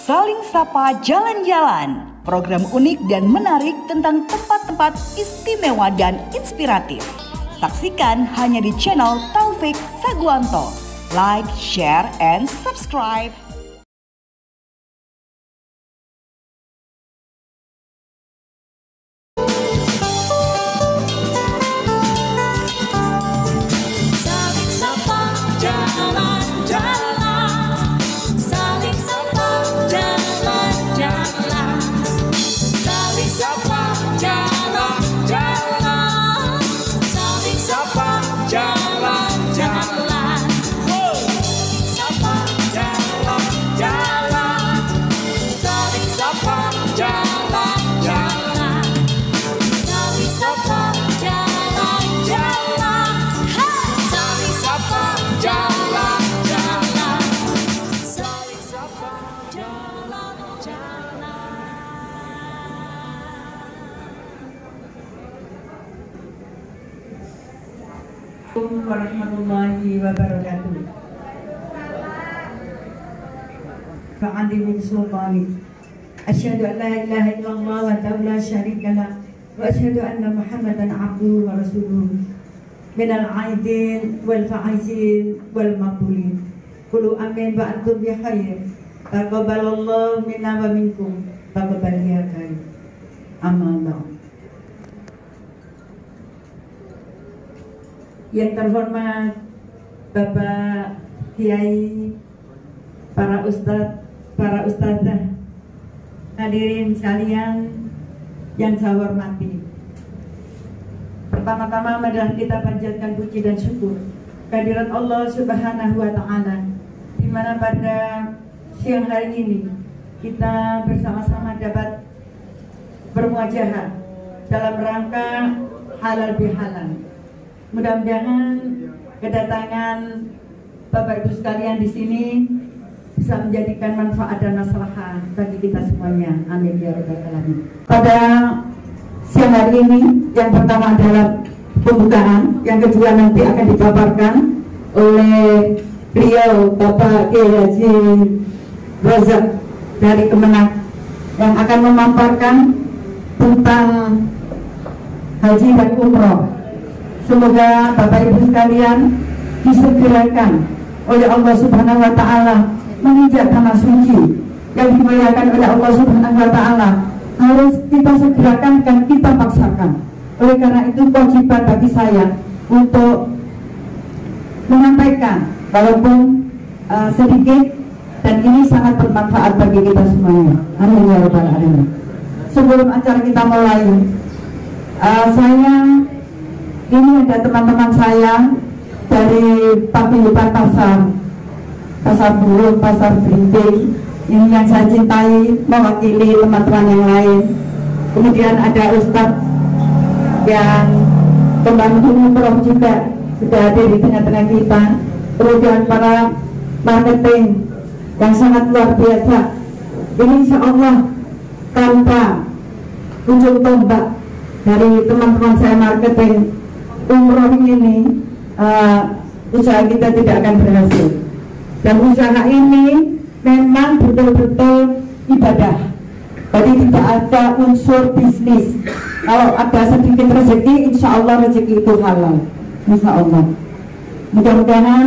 Saling Sapa Jalan-Jalan, program unik dan menarik tentang tempat-tempat istimewa dan inspiratif. Saksikan hanya di channel Taufik Saguanto. Like, share, and subscribe. Assalamualaikum warahmatullahi wabarakatuh. Fa'andi min sultani. Asyhadu an la ilaha illallah wa la syarika lah wa asyhadu anna Muhammadan abduhu wa rasuluh. Minal aidin wal faizin wal maqbulin. Qulu amin wa antum bi khair. Taqabbalallahu minna wa minkum. Taqabbal ya karim. Amma ba'd. Yang terhormat Bapak Kiai, para ustadz, para ustadzah, hadirin sekalian yang saya hormati. Pertama-tama marilah kita panjatkan puji dan syukur kehadirat Allah Subhanahu wa Ta'ala, di mana pada siang hari ini kita bersama-sama dapat bermuajahah dalam rangka halal bihalal. Mudah-mudahan kedatangan Bapak Ibu sekalian di sini bisa menjadikan manfaat dan maslahah bagi kita semuanya. Amin ya rabbal alamin. Pada siang hari ini, yang pertama adalah pembukaan, yang kedua nanti akan dipaparkan oleh beliau Bapak Kiai Haji Razak dari Kemenang, yang akan memaparkan tentang haji dan umroh. Semoga Bapak Ibu sekalian disegerakan oleh Allah Subhanahu wa Ta'ala menginjak tanah suci yang dimuliakan oleh Allah Subhanahu wa Ta'ala. Harus kita segerakan dan kita paksakan. Oleh karena itu kewajiban bagi saya untuk menyampaikan walaupun sedikit, dan ini sangat bermanfaat bagi kita semuanya. Amin ya rabbal alamin. Sebelum acara kita mulai, ini ada teman-teman saya dari paguyuban pasar burung, pasar berinting. Ini yang saya cintai, mewakili teman-teman yang lain. Kemudian ada Ustadz yang pembantu umroh juga sudah hadir di tengah-tengah kita. Kemudian para marketing yang sangat luar biasa. Ini insya Allah tanpa ujung tombak dari teman-teman saya marketing umroh ini, usaha kita tidak akan berhasil. Dan usaha ini memang betul-betul ibadah. Jadi tidak ada unsur bisnis. Kalau ada sedikit rezeki, insya Allah rezeki itu halal. Insya Allah. Mudah-mudahan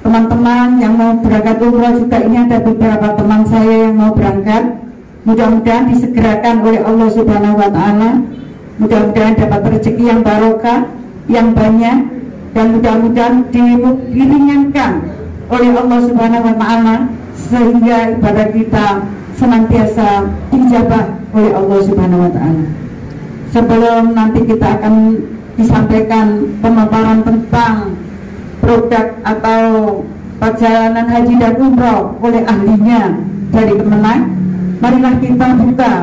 teman-teman yang mau berangkat umroh juga, ini ada beberapa teman saya yang mau berangkat. Mudah-mudahan disegerakan oleh Allah Subhanahu wa Ta'ala. Mudah-mudahan dapat rezeki yang barokah, yang banyak, dan mudah-mudahan diringankan oleh Allah Subhanahu wa Ta'ala sehingga ibadah kita senantiasa dijabah oleh Allah Subhanahu wa Ta'ala. Sebelum nanti kita akan disampaikan pemaparan tentang produk atau perjalanan haji dan umroh oleh ahlinya dari Kemenang, marilah kita buka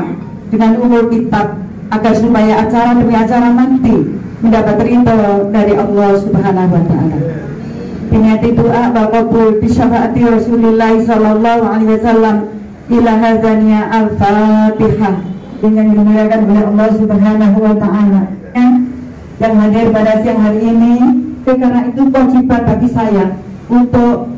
dengan umul kitab agar supaya acara demi acara nanti mendapat ridho dari Allah Subhanahu wa Ta'ala. Binyati doa wa qabul bi syafaati Rasulillah sallallahu alaihi wasallam ila hadzaniya al-Fatihah. Dengan dimuliakan oleh Allah Subhanahu wa Ta'ala. Yang hadir pada siang hari ini, karena itu kewajiban bagi saya untuk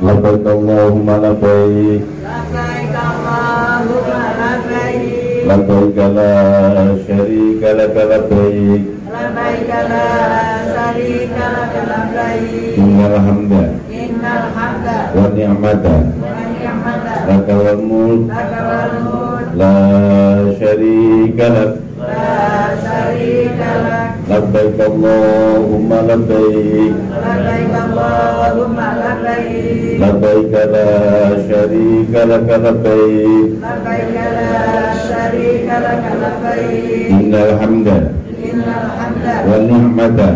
labbaik Allahumma labbaik, labbaik Allahumma labbaik, labbaik la syarika laka labbaik, labbaik la syarika laka labbaik, innal hamda wa ni'mata laka wal mulk la syarika lak, labbaik Allahumma labbaik, labbaik la syarika laka labbaik, innal hamda wa ni'mata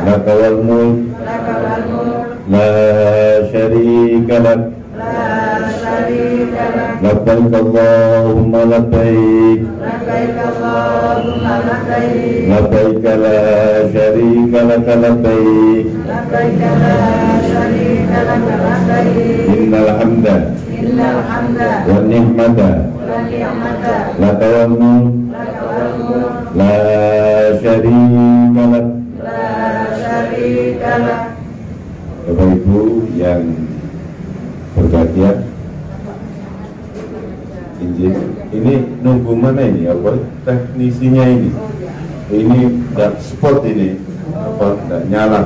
laka wal mulk la syarika lak, labbaik Allahumma labbaik, labbaik la syarika laka labbaik, innal hamda wa ni'mata laka wal mulk la syarika lak. Bapak Ibu yang berbahagia, ini nunggu mana ini apa teknisinya ini tidak spot ini apa tidak nyala.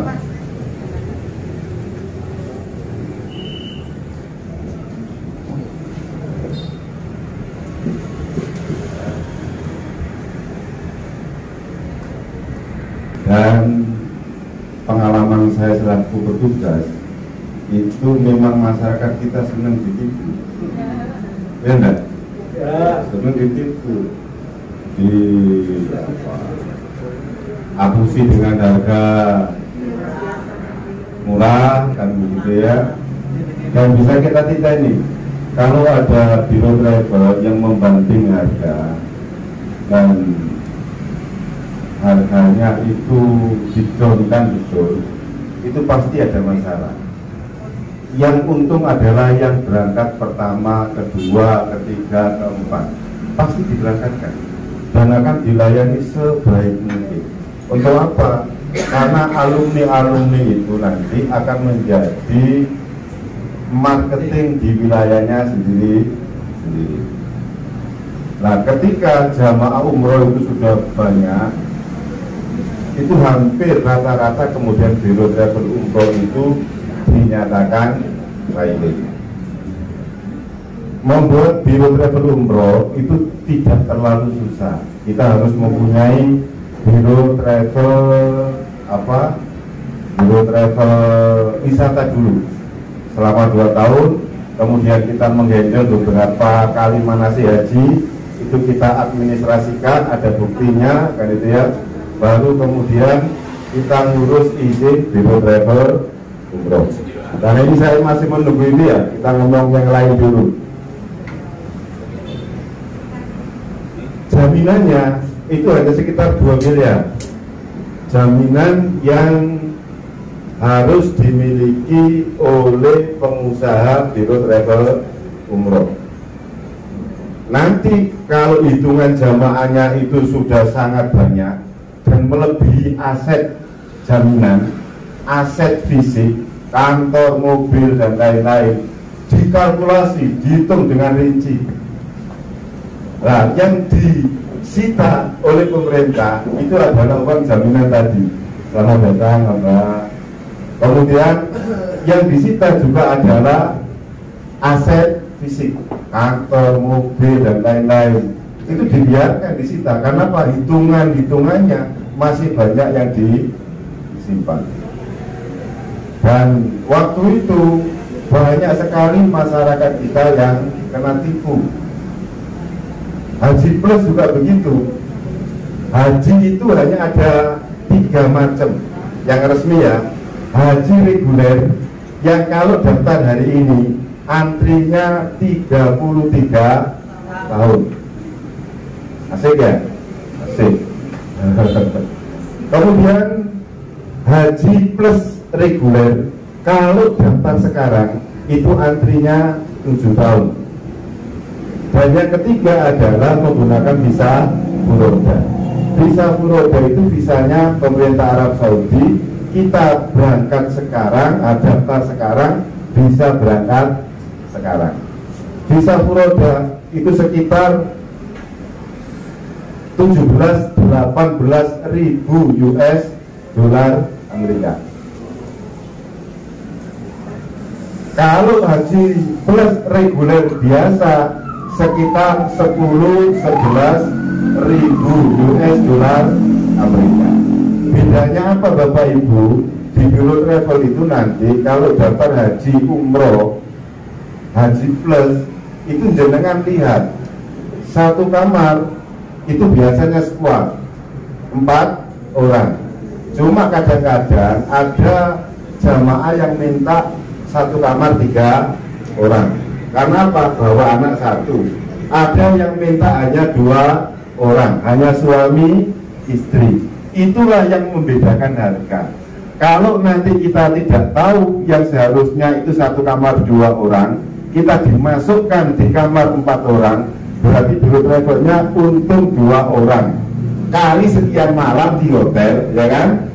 Dan pengalaman saya selaku petugas itu memang masyarakat kita senang ditipu, ya enggak? Ya, senang ditipu, diapusi dengan harga murah kan begitu ya. Dan bisa kita titeni kalau ada biro travel yang membanding harga dan harganya itu didonkan betul, itu pasti ada masalah. Yang untung adalah yang berangkat pertama, kedua, ketiga, keempat, pasti diberangkatkan dan akan dilayani sebaik mungkin. Untuk apa? Karena alumni-alumni itu nanti akan menjadi marketing di wilayahnya sendiri. Nah, ketika jamaah umroh itu sudah banyak, itu hampir rata-rata kemudian biro travel umroh itu dinyatakan failing. Membuat biro travel umroh itu tidak terlalu susah. Kita harus mempunyai biro travel biro travel wisata dulu selama 2 tahun, kemudian kita menghandle beberapa kali manasik haji, itu kita administrasikan, ada buktinya kan itu ya. Baru kemudian kita ngurus izin biro travel umroh. Dan ini saya masih menunggu ini ya, kita ngomong yang lain dulu. Jaminannya itu hanya sekitar 2 miliar. Jaminan yang harus dimiliki oleh pengusaha biro travel umroh. Nanti kalau hitungan jamaahnya itu sudah sangat banyak dan melebihi aset jaminan, aset fisik, kantor, mobil, dan lain-lain, dikalkulasi, dihitung dengan rinci. Nah, yang disita oleh pemerintah itu adalah uang jaminan tadi. Selamat datang, Bapak. Kemudian yang disita juga adalah aset fisik, kantor, mobil, dan lain-lain. Itu dibiarkan disita karena apa? Hitungannya masih banyak yang disimpan. Dan waktu itu banyak sekali masyarakat kita yang kena tipu. Haji plus juga begitu. Haji itu hanya ada 3 macam yang resmi ya. Haji reguler yang kalau daftar hari ini antrinya 33 tahun. Asik ya? Asik. Kemudian haji plus reguler kalau daftar sekarang itu antrinya 7 tahun. Dan yang ketiga adalah menggunakan visa furoda. Visa furoda itu visanya pemerintah Arab Saudi. Kita berangkat sekarang, daftar sekarang, bisa berangkat sekarang. Visa Furoda itu sekitar 17-18 ribu US dolar Amerika. Kalau haji plus reguler biasa sekitar 10-11 ribu US dolar Amerika. Bedanya apa Bapak Ibu? Di Biro Travel itu nanti kalau dapat haji umroh, haji plus, itu jenengan lihat satu kamar itu biasanya squad 4 orang. Cuma kadang-kadang ada jamaah yang minta satu kamar 3 orang. Karena apa? Bawa anak satu. Ada yang minta hanya 2 orang, hanya suami istri. Itulah yang membedakan harga. Kalau nanti kita tidak tahu yang seharusnya itu satu kamar 2 orang, kita dimasukkan di kamar 4 orang, berarti Biro Travelnya untung 2 orang kali sekian malam di hotel, ya kan?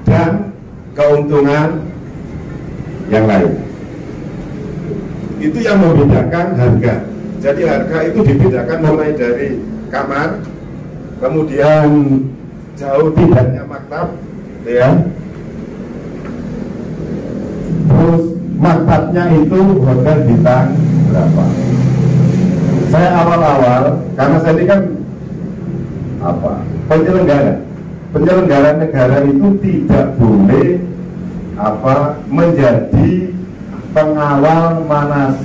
Dan keuntungan yang lain. Itu yang membedakan harga. Jadi harga itu dibedakan mulai dari kamar, kemudian jauh tidaknya maktab, ya. Terus maktabnya itu hotel bintang berapa. Saya awal-awal, karena saya ini kan penyelenggara negara itu tidak boleh menjadi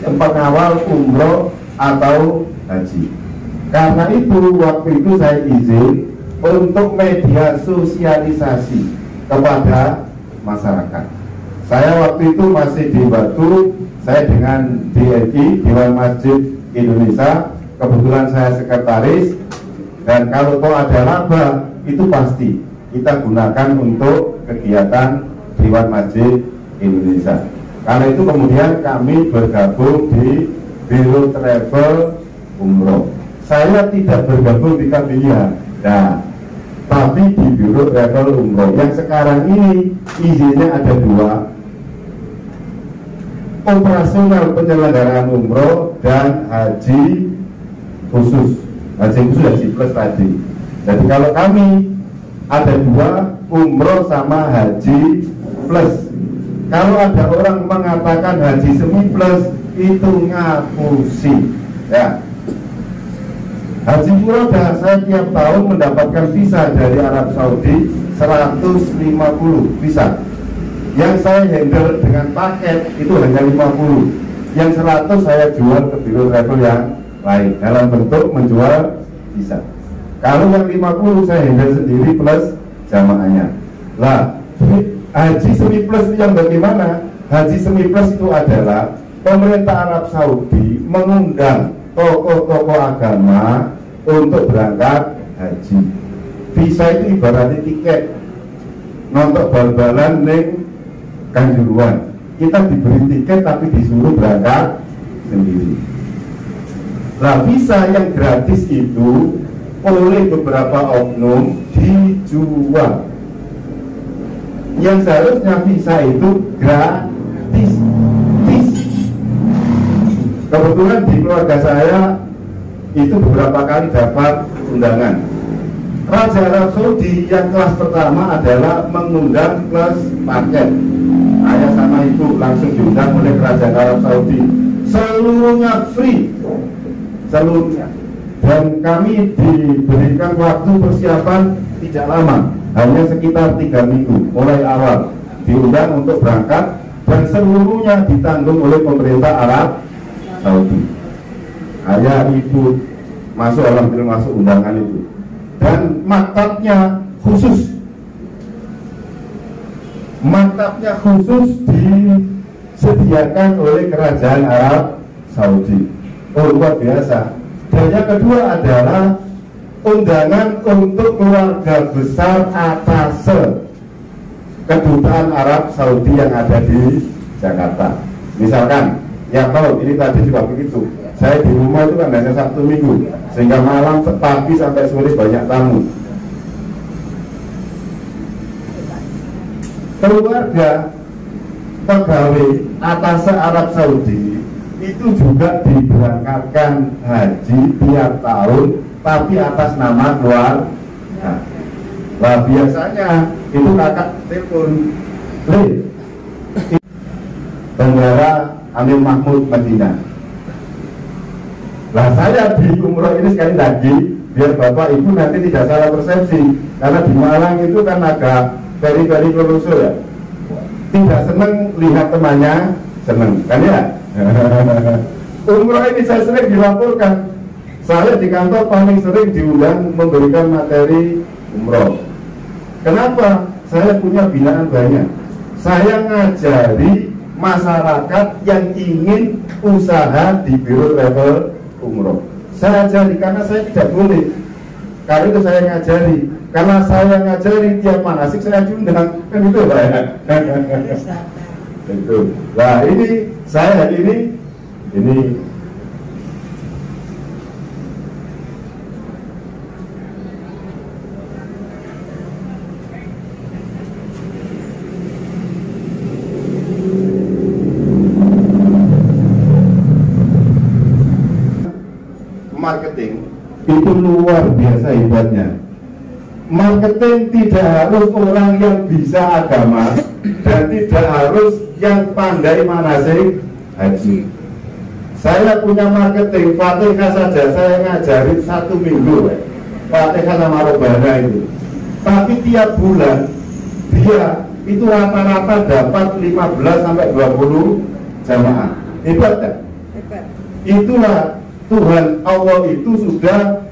pengawal umroh atau haji. Karena itu waktu itu saya izin untuk media sosialisasi kepada masyarakat. Saya waktu itu masih di Batu, saya dengan DMI, Dewan Masjid Indonesia, kebetulan saya sekretaris, dan kalau ada laba itu pasti kita gunakan untuk kegiatan Dewan Masjid Indonesia. Karena itu kemudian kami bergabung di Biro Travel Umroh. Saya tidak bergabung di KBIA, nah, tapi di Biro Travel Umroh yang sekarang ini izinnya ada 2, operasional penyelenggaraan umroh dan haji khusus, haji plus tadi. Jadi kalau kami ada 2, umroh sama haji plus. Kalau ada orang mengatakan haji semi plus, itu ngapusi, ya. Haji Furoda saya tiap tahun mendapatkan visa dari Arab Saudi 150 visa. Yang saya handle dengan paket itu hanya 50. Yang 100 saya jual ke Biro Travel yang lain dalam bentuk menjual visa. Kalau yang 50 saya handle sendiri plus jamaahnya. Lah, haji semi plus itu yang bagaimana? Haji semi plus itu adalah pemerintah Arab Saudi mengundang tokoh-tokoh agama untuk berangkat haji. Visa itu ibaratnya tiket nonton bal-balan ning Kanjuruhan. Kita diberi tiket tapi disuruh berangkat sendiri. Nah, visa yang gratis itu oleh beberapa oknum dijual. Yang seharusnya visa itu gratis. Kebetulan di keluarga saya itu beberapa kali dapat undangan. Raja Arab Saudi yang kelas pertama adalah mengundang kelas paket. Ayah sama ibu langsung diundang oleh Kerajaan Arab Saudi. Seluruhnya free, seluruhnya. Dan kami diberikan waktu persiapan tidak lama, hanya sekitar 3 minggu. Mulai awal diundang untuk berangkat dan seluruhnya ditanggung oleh pemerintah Arab Saudi. Ayah ibu masuk, alhamdulillah masuk undangan itu. Dan maktabnya khusus. Maktabnya khusus disediakan oleh Kerajaan Arab Saudi. Oh, luar biasa. Dan yang kedua adalah undangan untuk keluarga besar atase Kedutaan Arab Saudi yang ada di Jakarta. Misalkan, yang tahu ini tadi juga begitu. Saya di rumah itu kan hanya Sabtu Minggu, sehingga malam pagi sampai sore banyak tamu. Keluarga pegawai atas Arab Saudi itu juga diberangkatkan haji tiap tahun, tapi atas nama keluarga. Nah, biasanya itu kakak telepon, Bandara Amir Mahmud Madinah. Nah, saya di umroh ini sekali lagi biar bapak ibu nanti tidak salah persepsi, karena di Malang itu kan agak peri-peri Kerusu ya, tidak seneng lihat temannya seneng kan ya. Umroh ini saya sering dilaporkan, saya di kantor paling sering diundang memberikan materi umroh. Kenapa? Saya punya binaan banyak, saya ngajari masyarakat yang ingin usaha di biro travel umroh. Saya ajari karena saya tidak boleh. Karena itu saya ngajari. Karena saya ngajari tiap manasik saya diundang. Kan itu Pak ya. Itu. Nah ini saya hari ini marketing itu luar biasa hebatnya. Marketing tidak harus orang yang bisa agama dan tidak harus yang pandai manasik haji. Saya punya marketing Fatihah saja saya ngajarin 1 minggu Fatihah sama Robana itu. Tapi tiap bulan dia itu rata-rata dapat 15 sampai 20 jamaah. Hebat kan? Hebat. Itulah Tuhan Allah itu sudah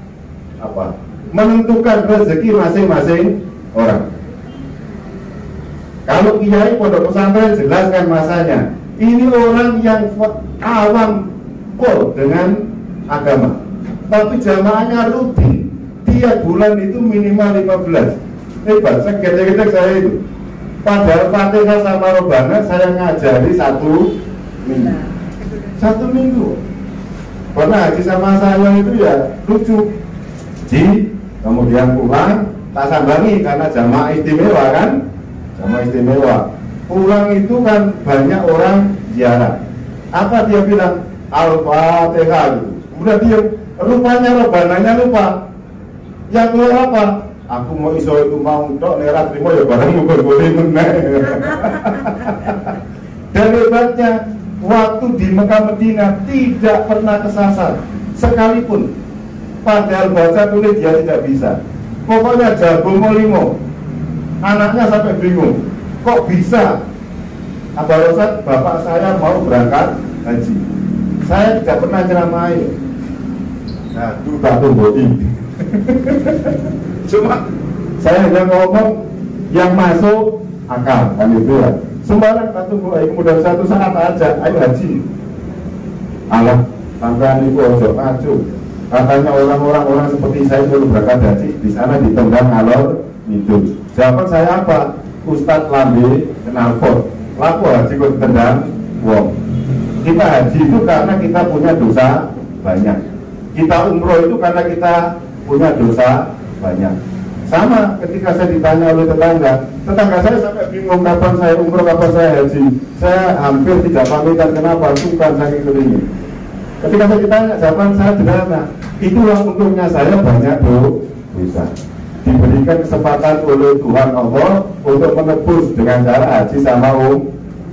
menentukan rezeki masing-masing orang. Kalau kiai pondok pesantren jelaskan masanya. Ini orang yang awam kok dengan agama, tapi jamaahnya rutin tiap bulan itu minimal 15. Hebat, segede-gede saya itu. Padahal Fatihah sama Robana saya ngajari 1 minggu. 1 minggu. Pernah haji sama saya itu ya lucu, kemudian pulang tak sambangi karena jamaah istimewa kan, jamaah istimewa. Pulang itu kan banyak orang ziarah. Apa dia bilang? Al-Fatihah. Kemudian dia rupanya Robananya lupa. Yang keluar apa? Aku mau iso itu mau dok nerat terima ya barang boleh meneh. Dan hebatnya waktu di Mekah Medina tidak pernah kesasar sekalipun. Padahal baca tulis dia tidak bisa. Pokoknya jago molimo. Anaknya sampai bingung. Kok bisa? Abah Rosat, bapak saya mau berangkat haji. Saya tidak pernah ceramai. Nah, itu tak bodi. Cuma saya hanya ngomong yang masuk akal kan itu ya. Sembarang satu mulai kemudian satu saat aja ayo haji. Allah sampai ibu ojo maju. Katanya orang seperti saya perlu berangkat haji di sana ditendang alor itu. Jawaban saya apa? Ustadz Lambe kenalpot. Laku haji kok tendang wong. Kita haji itu karena kita punya dosa banyak. Kita umroh itu karena kita punya dosa banyak. Sama ketika saya ditanya oleh tetangga saya sampai bingung kapan saya umroh, kapan saya haji. Saya hampir tidak pamitan, kenapa? Bukan saking seringnya. Ketika saya ditanya, jawaban saya sederhana. Itulah untungnya saya banyak dosa. Diberikan kesempatan oleh Tuhan Allah untuk menebus dengan cara haji sama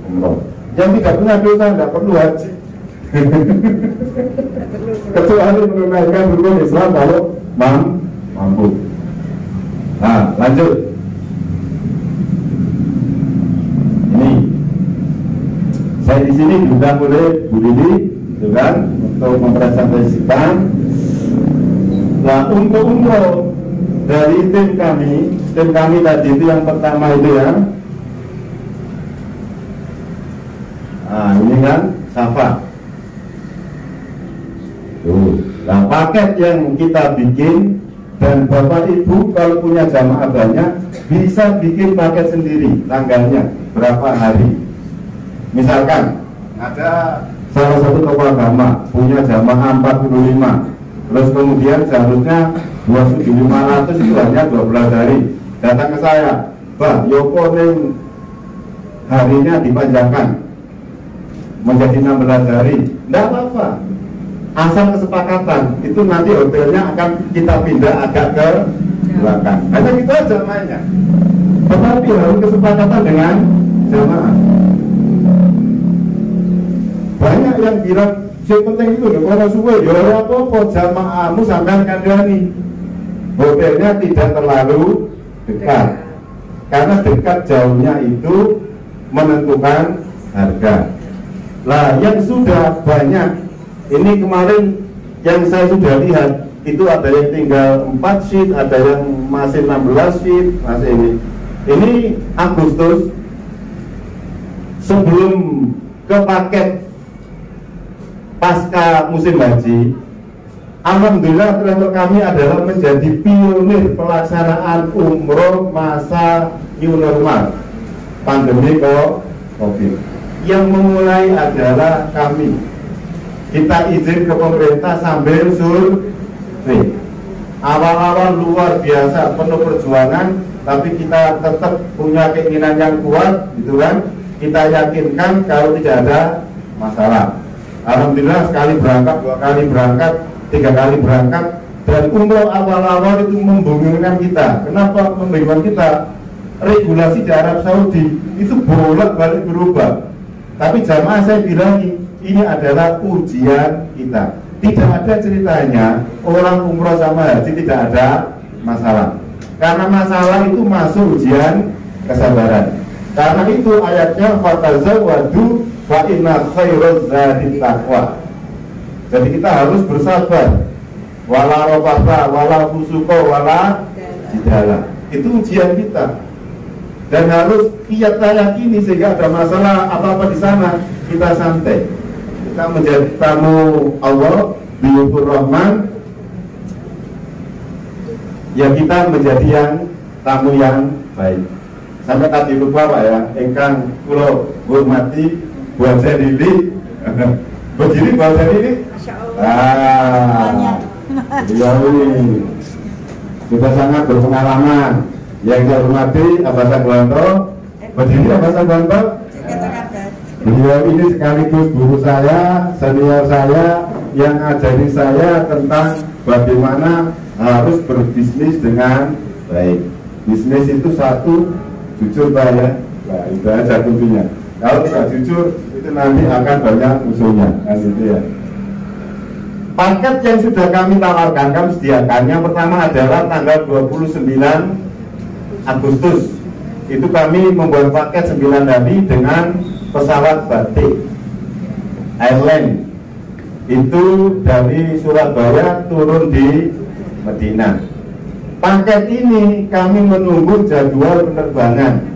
umroh. Yang tidak punya dosa tidak perlu haji. Kecuali menunaikan rukun Islam kalau mampu. Nah, lanjut. Ini saya di sini diundang oleh Bu Didi, gitu kan, untuk mempresentasikan. Nah, untuk umroh dari tim kami tadi itu yang pertama itu ya. Nah, ini kan Safa. Nah, paket yang kita bikin. Dan Bapak Ibu kalau punya jamaah banyak bisa bikin paket sendiri, tanggalnya berapa hari. Misalkan ada salah satu tokoh agama punya jamaah 45, terus kemudian seharusnya 2.500 itu hanya 12 hari. Datang ke saya, Pak Yoko neng harinya dipanjangkan menjadi 16 hari, tidak apa-apa. Asal kesepakatan, itu nanti hotelnya akan kita pindah agak ke belakang. Hanya gitu aja mainnya. Tetapi harus kesepakatan dengan jamaah. Banyak yang bilang, yang penting itu kalau suwe, ya apa-apa jamaahmu sampai kandhani. Hotelnya tidak terlalu dekat. Karena dekat jauhnya itu menentukan harga. Lah yang sudah banyak, ini kemarin yang saya sudah lihat, itu ada yang tinggal 4 sheet, ada yang masih 16 sheet, masih ini. Ini Agustus, sebelum ke paket pasca musim haji, alhamdulillah travel kami adalah menjadi pionir pelaksanaan umroh masa new normal pandemi COVID. Yang memulai adalah kami. Kita izin ke pemerintah sambil survei. Awal-awal luar biasa, penuh perjuangan, tapi kita tetap punya keinginan yang kuat, gitu kan? Kita yakinkan kalau tidak ada masalah. Alhamdulillah sekali berangkat, 2 kali berangkat, 3 kali berangkat, dan umroh awal-awal itu membingungkan kita. Kenapa membingungkan kita? Regulasi di Arab Saudi itu bolak-balik berubah. Tapi jamaah saya bilang ini adalah ujian kita. Tidak ada ceritanya orang umroh sama haji tidak ada masalah. Karena masalah itu masuk ujian kesabaran. Karena itu ayatnya fatazawwadu fa inna khairaz zadi taqwa. Jadi kita harus bersabar. Wala rafatha wala fusuqa wala jidala. Itu ujian kita. Dan harus kita yakini sehingga ada masalah apa-apa di sana kita santai. Kita menjadi tamu Allah biyukur rahman. Ya kita menjadi yang tamu yang baik. Sampai tadi lupa Pak ya, engkang kula hormati buat saya Lili. Begini buat saya Lili. Beliau ini sudah sangat berpengalaman. Yang saya hormati Abah Sagwanto. Begini Abah Sagwanto. Beliau ini sekaligus guru saya, senior saya, yang ngajari saya tentang bagaimana harus berbisnis dengan baik. Bisnis itu satu, jujur Pak ya. Nah itu aja kuncinya. Kalau tidak jujur itu nanti akan banyak musuhnya kan gitu ya. Paket yang sudah kami tawarkan, kami sediakan. Yang pertama adalah tanggal 29 Agustus. Itu kami membuat paket 9 hari dengan pesawat batik airline. Itu dari Surabaya turun di Madinah. Paket ini kami menunggu jadwal penerbangan.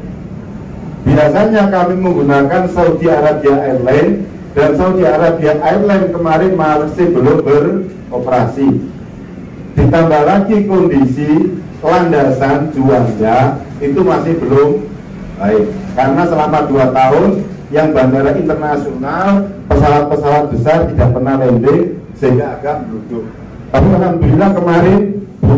Biasanya kami menggunakan Saudi Arabia Airlines, dan Saudi Arabia Airlines kemarin masih belum beroperasi. Ditambah lagi kondisi landasan Juanda itu masih belum baik. Karena selama 2 tahun yang bandara internasional pesawat-pesawat besar tidak pernah landing sehingga agak meruduk. Tapi alhamdulillah kemarin Bu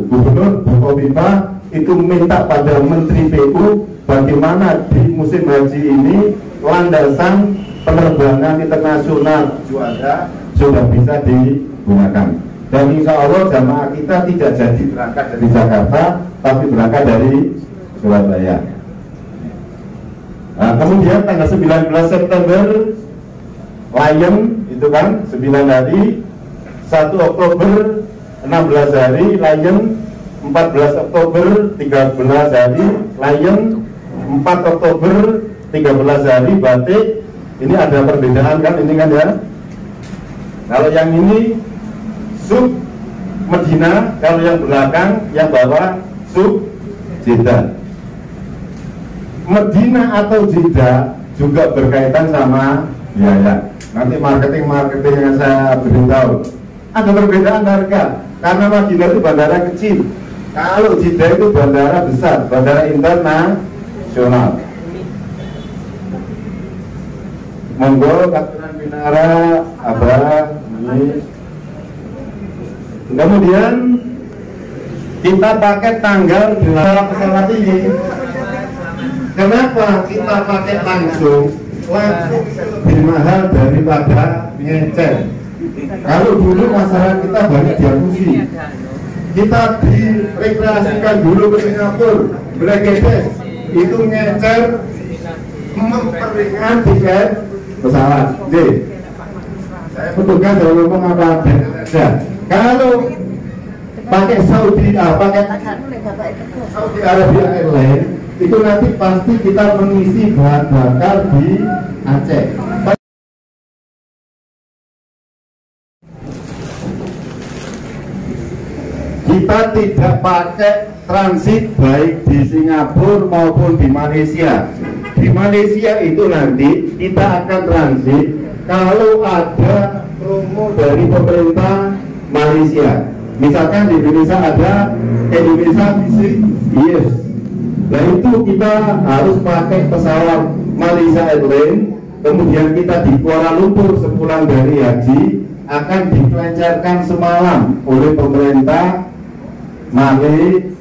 Gubernur Bu Kofifa itu minta pada Menteri PU bagaimana di musim haji ini landasan penerbangan internasional Juanda sudah bisa digunakan. Dan insya Allah jamaah kita tidak jadi berangkat dari Jakarta, tapi berangkat dari Surabaya. Nah, kemudian tanggal 19 September Lion itu kan 9 hari, 1 Oktober 16 hari Lion, 14 Oktober 13 hari Lion, 4 Oktober 13 hari batik. Ini ada perbedaan kan ini kan ya. Kalau yang ini sub Medina, kalau yang belakang yang bawah sub Jeddah. Medina atau Jeddah juga berkaitan sama biaya. Nanti marketing yang saya beritahu. Ada perbedaan harga karena Medina itu bandara kecil. Kalau Jeddah itu bandara besar, bandara internasional. Monggo Katuran Binara Abah ini. Kemudian kita pakai tanggal 8 pesawat ini. Kenapa kita pakai langsung? langsung lebih mahal daripada ngecer. Kalau dulu masyarakat kita banyak diakusi, kita direkreasikan dulu ke Singapura, Bangladesh, itu ngecer memperingan tiket pesawat. Jadi, saya petugas kalau ngomong apa ada. Kalau pakai Saudi Arabia Airlines itu nanti pasti kita mengisi bahan bakar di Aceh. Kita tidak pakai transit baik di Singapura maupun di Malaysia. Di Malaysia itu nanti kita akan transit kalau ada promo dari pemerintah Malaysia. Misalkan di Indonesia ada Indonesia Visit, yes. Nah itu kita harus pakai pesawat Malaysia Airlines. Kemudian kita di Kuala Lumpur sepulang dari haji akan dipelancarkan semalam oleh pemerintah Malaysia.